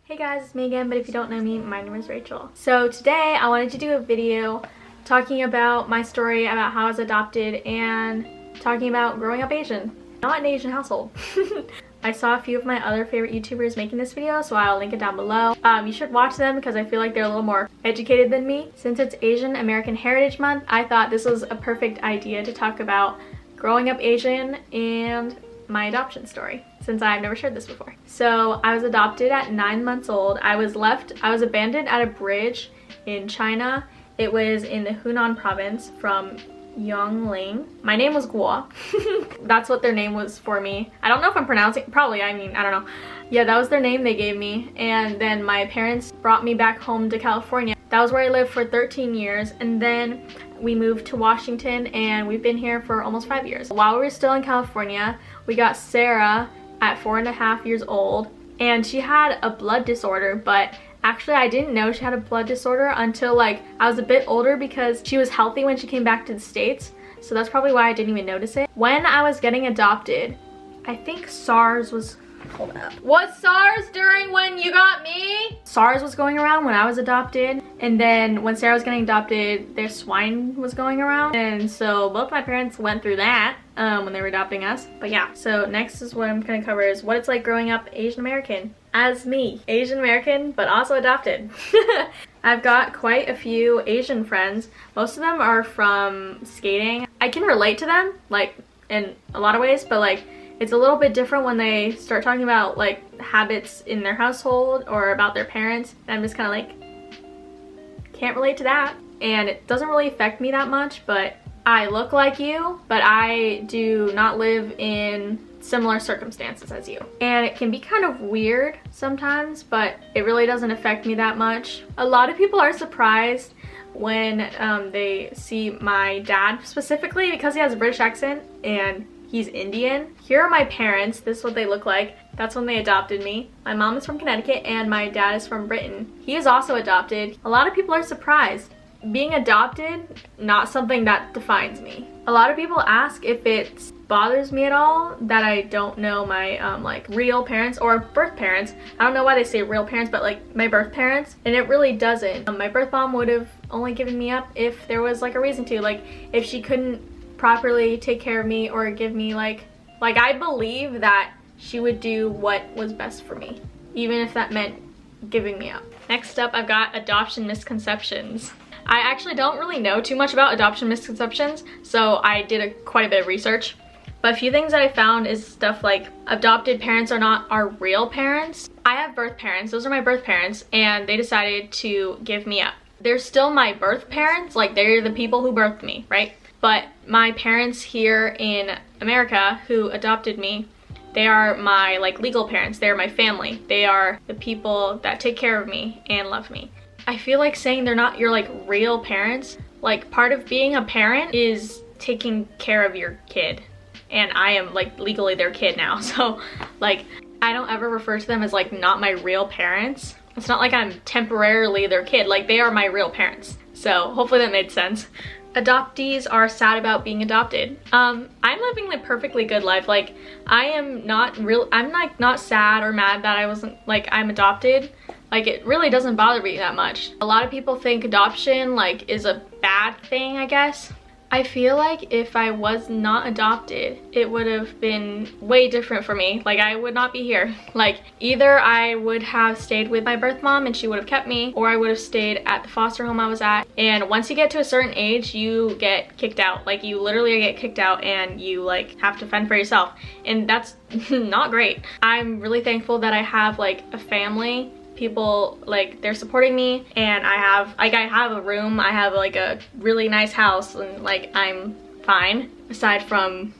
Hey guys, it's me again, but if you don't know me, my name is Rachel. So today I wanted to do a video talking about my story about how I was adopted and talking about growing up Asian. Not an Asian household. I saw a few of my other favorite YouTubers making this video, so I'll link it down below. You should watch them because I feel like they're a little more educated than me. Since it's Asian American Heritage Month, I thought this was a perfect idea to talk about growing up Asian and my adoption story, since I've never shared this before. So I was adopted at 9 months old. I was abandoned at a bridge in China. It was in the Hunan province from Yongling. My name was Guo. That's what their name was for me. I don't know if I'm pronouncing, probably, I don't know. Yeah, that was their name they gave me. And then my parents brought me back home to California. That was where I lived for 13 years. And then we moved to Washington and we've been here for almost 5 years. While we were still in California, we got Sarah at 4.5 years old, and she had a blood disorder, but actually I didn't know she had a blood disorder until like I was a bit older because she was healthy when she came back to the States, so that's probably why I didn't even notice it. When I was getting adopted, I think SARS was, hold up. Was SARS during when you got me? SARS was going around when I was adopted, and then when Sarah was getting adopted, their swine was going around, and so both my parents went through that when they were adopting us. But yeah, so next is what I'm gonna cover is what it's like growing up Asian American as me. Asian American, but also adopted. I've got quite a few Asian friends. Most of them are from skating. I can relate to them, like, in a lot of ways, but like, it's a little bit different when they start talking about like habits in their household or about their parents. And I'm just kind of like, can't relate to that. And it doesn't really affect me that much, but I look like you, but I do not live in similar circumstances as you. And it can be kind of weird sometimes, but it really doesn't affect me that much. A lot of people are surprised when they see my dad, specifically because he has a British accent and he's Indian. Here are my parents. This is what they look like. That's when they adopted me. My mom is from Connecticut and my dad is from Britain. He is also adopted. A lot of people are surprised. Being adopted, not something that defines me. A lot of people ask if it bothers me at all that I don't know my like real parents or birth parents. I don't know why they say real parents, but like my birth parents, and it really doesn't. My birth mom would have only given me up if there was like a reason to, like if she couldn't properly take care of me or give me like I believe that she would do what was best for me, even if that meant giving me up. Next up, I've got adoption misconceptions. I actually don't really know too much about adoption misconceptions, so I did quite a bit of research. But a few things that I found is stuff like adopted parents are not our real parents. I have birth parents, those are my birth parents, and they decided to give me up. They're still my birth parents, like they're the people who birthed me, right? But my parents here in America who adopted me, they are my like legal parents, they're my family. They are the people that take care of me and love me. I feel like saying they're not your like real parents, like part of being a parent is taking care of your kid. And I am like legally their kid now, so like I don't ever refer to them as like not my real parents. It's not like I'm temporarily their kid, like they are my real parents. So hopefully that made sense. Adoptees are sad about being adopted. I'm living a perfectly good life. Like I'm like not sad or mad that I wasn't like I'm adopted. Like it really doesn't bother me that much. A lot of people think adoption like is a bad thing, I guess. I feel like if I was not adopted, it would have been way different for me. Like I would not be here. Like either I would have stayed with my birth mom and she would have kept me, or I would have stayed at the foster home I was at. And once you get to a certain age, you get kicked out. Like you literally get kicked out and you like have to fend for yourself. And that's not great. I'm really thankful that I have like a family. People like they're supporting me, and I have a room, I have like a really nice house, and like I'm fine aside from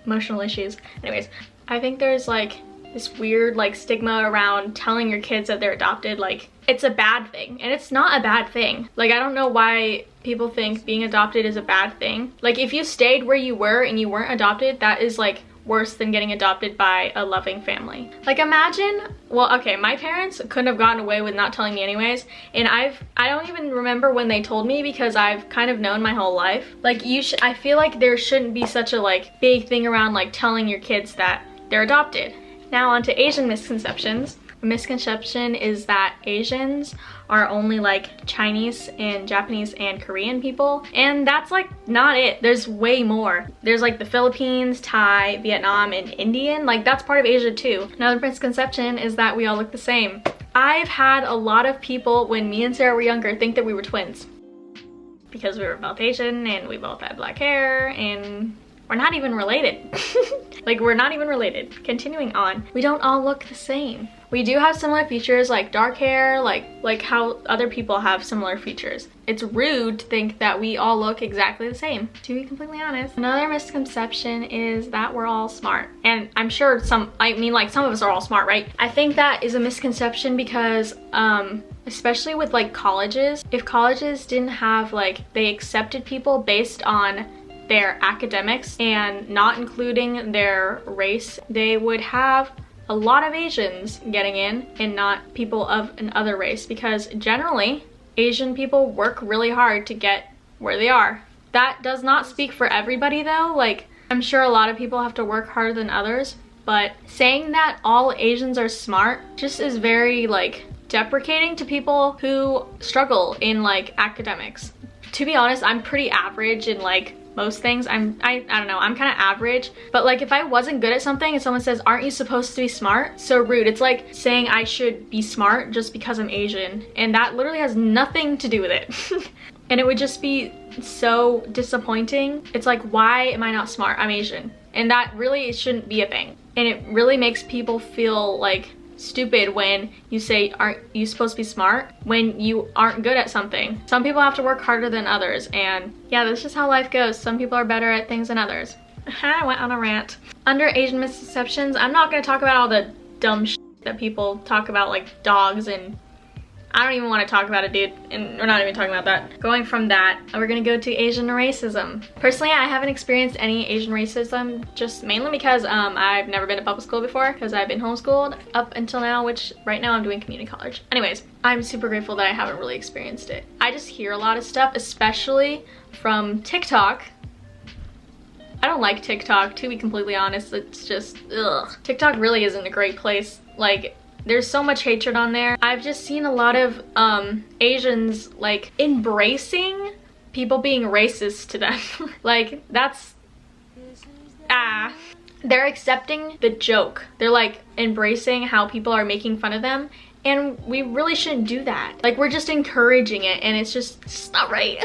emotional issues. Anyways, I think there's like this weird like stigma around telling your kids that they're adopted, like it's a bad thing, and it's not a bad thing. Like I don't know why people think being adopted is a bad thing. Like if you stayed where you were and you weren't adopted, that is like worse than getting adopted by a loving family. Like imagine, well okay, my parents couldn't have gotten away with not telling me anyways, and I don't even remember when they told me because I've kind of known my whole life. Like I feel like there shouldn't be such a like big thing around like telling your kids that they're adopted. Now on to Asian misconceptions. A misconception is that Asians are only like Chinese and Japanese and Korean people, and that's like not it. There's way more. There's like the Philippines, Thai, Vietnam, and Indian. Like that's part of Asia too. Another misconception is that we all look the same. I've had a lot of people when me and Sarah were younger think that we were twins because we were both Asian and we both had black hair, and we're not even related. Like, we're not even related. Continuing on, we don't all look the same. We do have similar features like dark hair, like how other people have similar features. It's rude to think that we all look exactly the same, to be completely honest. Another misconception is that we're all smart. And I'm sure some of us are all smart, right? I think that is a misconception because, especially with like colleges, if colleges didn't have they accepted people based on their academics and not including their race, they would have a lot of Asians getting in and not people of another race, because generally Asian people work really hard to get where they are. That does not speak for everybody though. Like, I'm sure a lot of people have to work harder than others, but saying that all Asians are smart just is very deprecating to people who struggle in academics. To be honest, I'm pretty average in most things. I don't know, I'm kind of average, but if I wasn't good at something and someone says, aren't you supposed to be smart? So rude. It's like saying I should be smart just because I'm Asian, and that literally has nothing to do with it. And it would just be so disappointing. It's like, why am I not smart? I'm Asian. And that really shouldn't be a thing. And it really makes people feel stupid when you say, aren't you supposed to be smart, when you aren't good at something. Some people have to work harder than others, and yeah, that's just how life goes. Some people are better at things than others. I went on a rant. Under Asian misconceptions, I'm not going to talk about all the dumb shit that people talk about, like dogs, and I don't even want to talk about it, dude, and we're not even talking about that. Going from that, we're gonna go to Asian racism. Personally, I haven't experienced any Asian racism, just mainly because I've never been to public school before, because I've been homeschooled up until now, which right now I'm doing community college. Anyways, I'm super grateful that I haven't really experienced it. I just hear a lot of stuff, especially from TikTok. I don't like TikTok, to be completely honest. It's just, ugh. TikTok really isn't a great place. There's so much hatred on there. I've just seen a lot of Asians embracing people being racist to them. That's they're accepting the joke. They're embracing how people are making fun of them, and we really shouldn't do that. We're just encouraging it, and it's not right.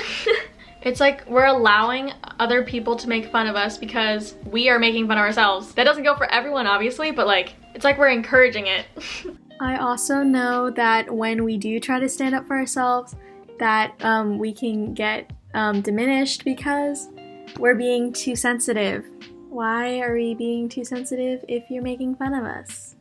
It's we're allowing other people to make fun of us because we are making fun of ourselves. That doesn't go for everyone, obviously, but it's we're encouraging it. I also know that when we do try to stand up for ourselves, that we can get diminished because we're being too sensitive. Why are we being too sensitive if you're making fun of us?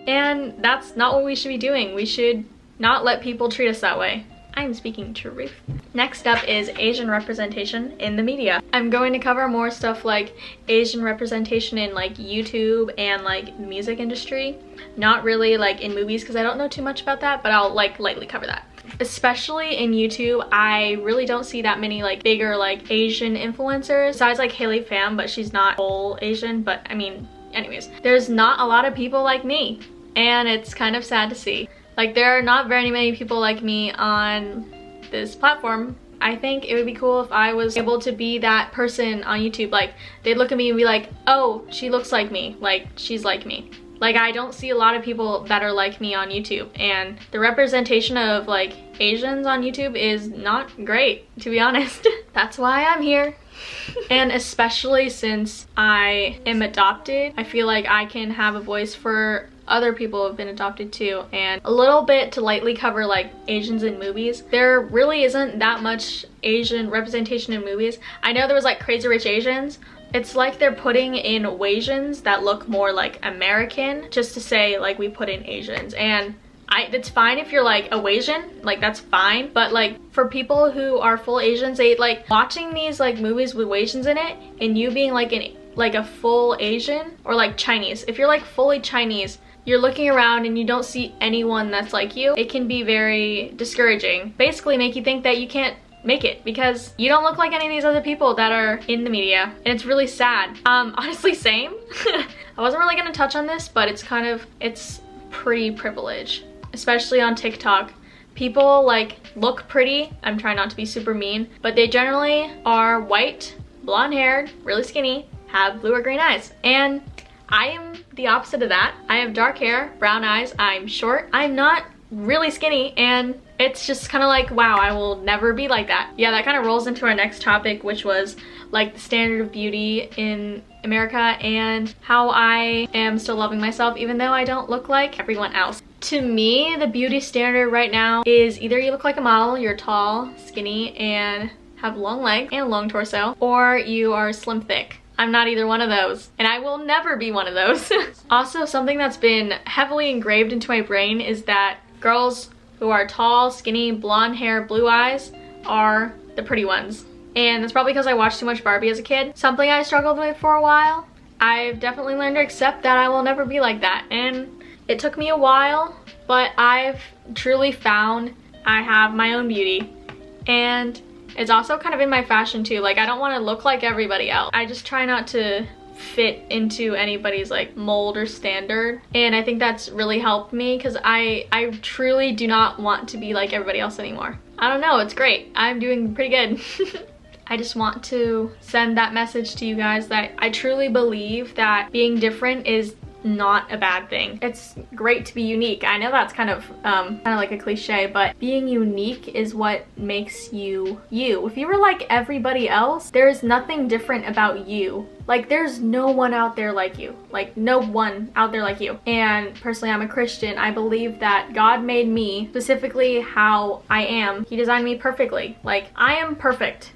And that's not what we should be doing. We should not let people treat us that way. I'm speaking truth. Next up is Asian representation in the media. I'm going to cover more stuff like Asian representation in YouTube and music industry. Not really in movies, because I don't know too much about that, but I'll lightly cover that. Especially in YouTube, I really don't see that many bigger Asian influencers. Besides Haley Pham, but she's not full Asian, but I mean, anyways. There's not a lot of people like me, and it's kind of sad to see. There are not very many people like me on this platform. I think it would be cool if I was able to be that person on YouTube. They'd look at me and be like, oh, she looks like me. She's like me. I don't see a lot of people that are like me on YouTube. And the representation of Asians on YouTube is not great, to be honest. That's why I'm here. And especially since I am adopted, I feel like I can have a voice for other people who have been adopted too. And a little bit to lightly cover Asians in movies. There really isn't that much Asian representation in movies. I know there was Crazy Rich Asians. It's they're putting in Wasians that look more American, just to say we put in Asians. And it's fine if you're a Wasian, that's fine. But for people who are full Asians, they watching these movies with Wasians in it, and you being a full Asian, or Chinese. If you're fully Chinese, you're looking around and you don't see anyone that's like you. It can be very discouraging. Basically make you think that you can't make it because you don't look like any of these other people that are in the media, and it's really sad. Honestly, same. I wasn't really gonna touch on this, but it's pretty privilege, especially on TikTok. People like look pretty. I'm trying not to be super mean, but they generally are white, blonde haired, really skinny, have blue or green eyes. And I am the opposite of that. I have dark hair, brown eyes, I'm short, I'm not really skinny, and it's just kind of like, wow, I will never be like that. Yeah, that kind of rolls into our next topic, which was like the standard of beauty in America and how I am still loving myself even though I don't look like everyone else. To me, the beauty standard right now is either you look like a model, you're tall, skinny, and have long legs and a long torso, or you are slim thick. I'm not either one of those, and I will never be one of those. Also, something that's been heavily engraved into my brain is that girls who are tall, skinny, blonde hair, blue eyes are the pretty ones. And that's probably because I watched too much Barbie as a kid. Something I struggled with for a while. I've definitely learned to accept that I will never be like that. And it took me a while, but I've truly found I have my own beauty. And it's also kind of in my fashion too. Like, I don't want to look like everybody else. I just try not to fit into anybody's like mold or standard, and I think that's really helped me because I truly do not want to be like everybody else anymore. I don't know, it's great. I'm doing pretty good. I just want to send that message to you guys that I truly believe that being different is not a bad thing. It's great to be unique. I know that's kind of like a cliche, but being unique is what makes you you. If you were like everybody else, there's nothing different about you. Like, there's no one out there like you. Like, no one out there like you. And personally, I'm a Christian. I believe that God made me specifically how I am. He designed me perfectly. Like, I am perfect.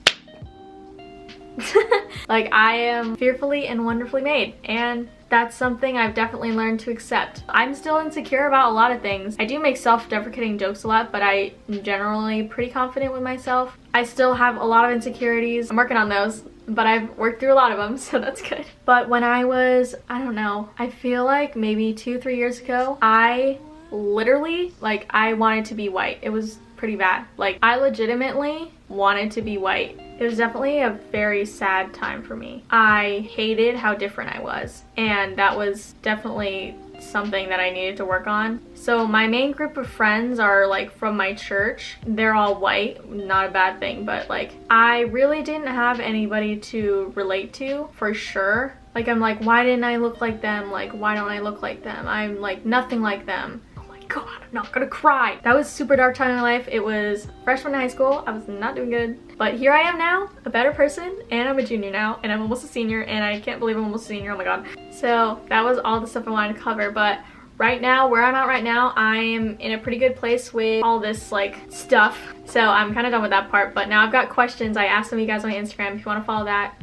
Like, I am fearfully and wonderfully made, and that's something I've definitely learned to accept. I'm still insecure about a lot of things. I do make self-deprecating jokes a lot, but I'm generally pretty confident with myself. I still have a lot of insecurities. I'm working on those, but I've worked through a lot of them, so that's good. But when I was, I don't know, I feel like maybe 2-3 years ago, I literally, like, I wanted to be white. It was pretty bad. Like, I legitimately wanted to be white. It was definitely a very sad time for me. I hated how different I was, and that was definitely something that I needed to work on. So my main group of friends are like from my church. They're all white, not a bad thing, but like I really didn't have anybody to relate to for sure. Like, I'm like, why didn't I look like them? Like, why don't I look like them? I'm like nothing like them. God, I'm not gonna cry. That was a super dark time in my life. It was freshman in high school. I was not doing good. But here I am now, a better person, and I'm a junior now, and I'm almost a senior, and I can't believe I'm almost a senior, oh my god. So that was all the stuff I wanted to cover, but right now, where I'm at right now, I am in a pretty good place with all this like stuff. So I'm kind of done with that part, but now I've got questions. I asked some of you guys on my Instagram. If you want to follow that,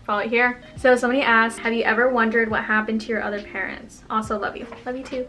follow it here. So somebody asked, have you ever wondered what happened to your other parents? Also, love you. Love you too.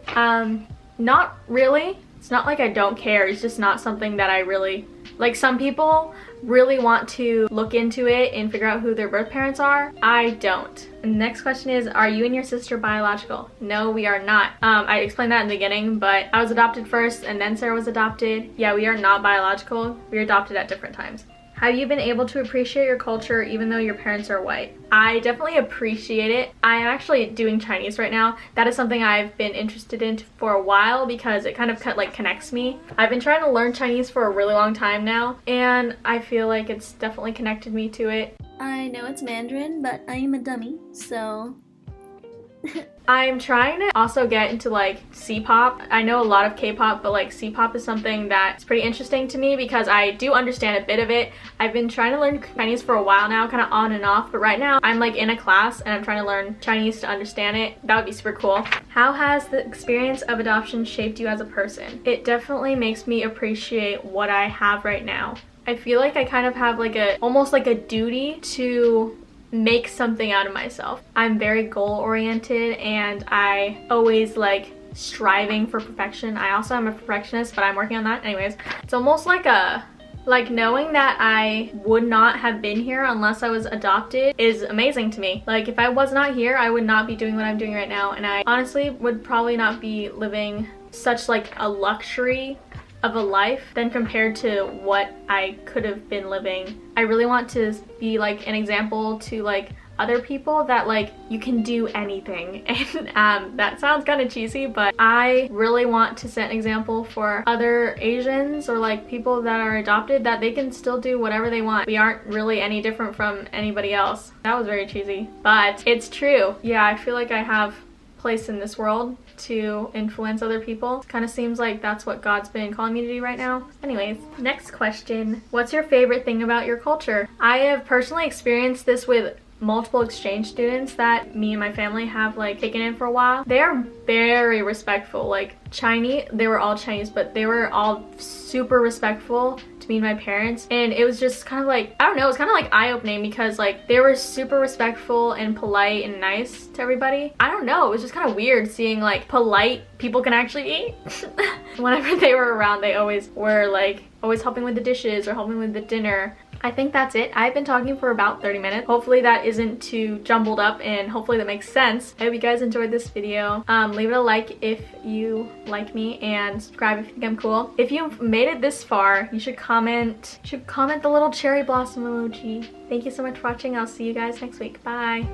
Not really. It's not like I don't care. It's just not something that I really, like, some people really want to look into it and figure out who their birth parents are. I don't. And the next question is, are you and your sister biological? No, we are not. I explained that in the beginning, but I was adopted first and then Sarah was adopted. Yeah, we are not biological. We were adopted at different times. Have you been able to appreciate your culture even though your parents are white? I definitely appreciate it. I am actually doing Chinese right now. That is something I've been interested in for a while because it kind of like connects me. I've been trying to learn Chinese for a really long time now, and I feel like it's definitely connected me to it. I know it's Mandarin, but I am a dummy, so... I'm trying to also get into like C-pop. I know a lot of K-pop, but like C-pop is something that's pretty interesting to me because I do understand a bit of it. I've been trying to learn Chinese for a while now, kind of on and off, but right now I'm like in a class and I'm trying to learn Chinese to understand it. That would be super cool. How has the experience of adoption shaped you as a person? It definitely makes me appreciate what I have right now. I feel like I kind of have like almost like a duty to make something out of myself. I'm very goal oriented and I always like striving for perfection. I also am a perfectionist, but I'm working on that. Anyways, it's almost like knowing that I would not have been here unless I was adopted is amazing to me. Like, if I was not here, I would not be doing what I'm doing right now, and I honestly would probably not be living such like a luxury of a life than compared to what I could have been living. I really want to be like an example to like other people that like you can do anything. And that sounds kind of cheesy, but I really want to set an example for other Asians or like people that are adopted that they can still do whatever they want. We aren't really any different from anybody else. That was very cheesy, but it's true. Yeah, I feel like I have place in this world to influence other people. It kind of seems like that's what God's been calling me to do right now. Anyways, next question. What's your favorite thing about your culture? I have personally experienced this with multiple exchange students that me and my family have like taken in for a while. They are very respectful. Like Chinese, they were all Chinese, but they were all super respectful to me and my parents, and it was just kind of like, I don't know, it was kind of like eye-opening because like they were super respectful and polite and nice to everybody. I don't know, it was just kind of weird seeing like polite people can actually eat. Whenever they were around, they always were like always helping with the dishes or helping with the dinner. I think that's it. I've been talking for about 30 minutes. Hopefully that isn't too jumbled up and hopefully that makes sense. I hope you guys enjoyed this video. Leave it a like if you like me and subscribe if you think I'm cool. If you've made it this far, you should comment the little cherry blossom emoji. Thank you so much for watching. I'll see you guys next week. Bye.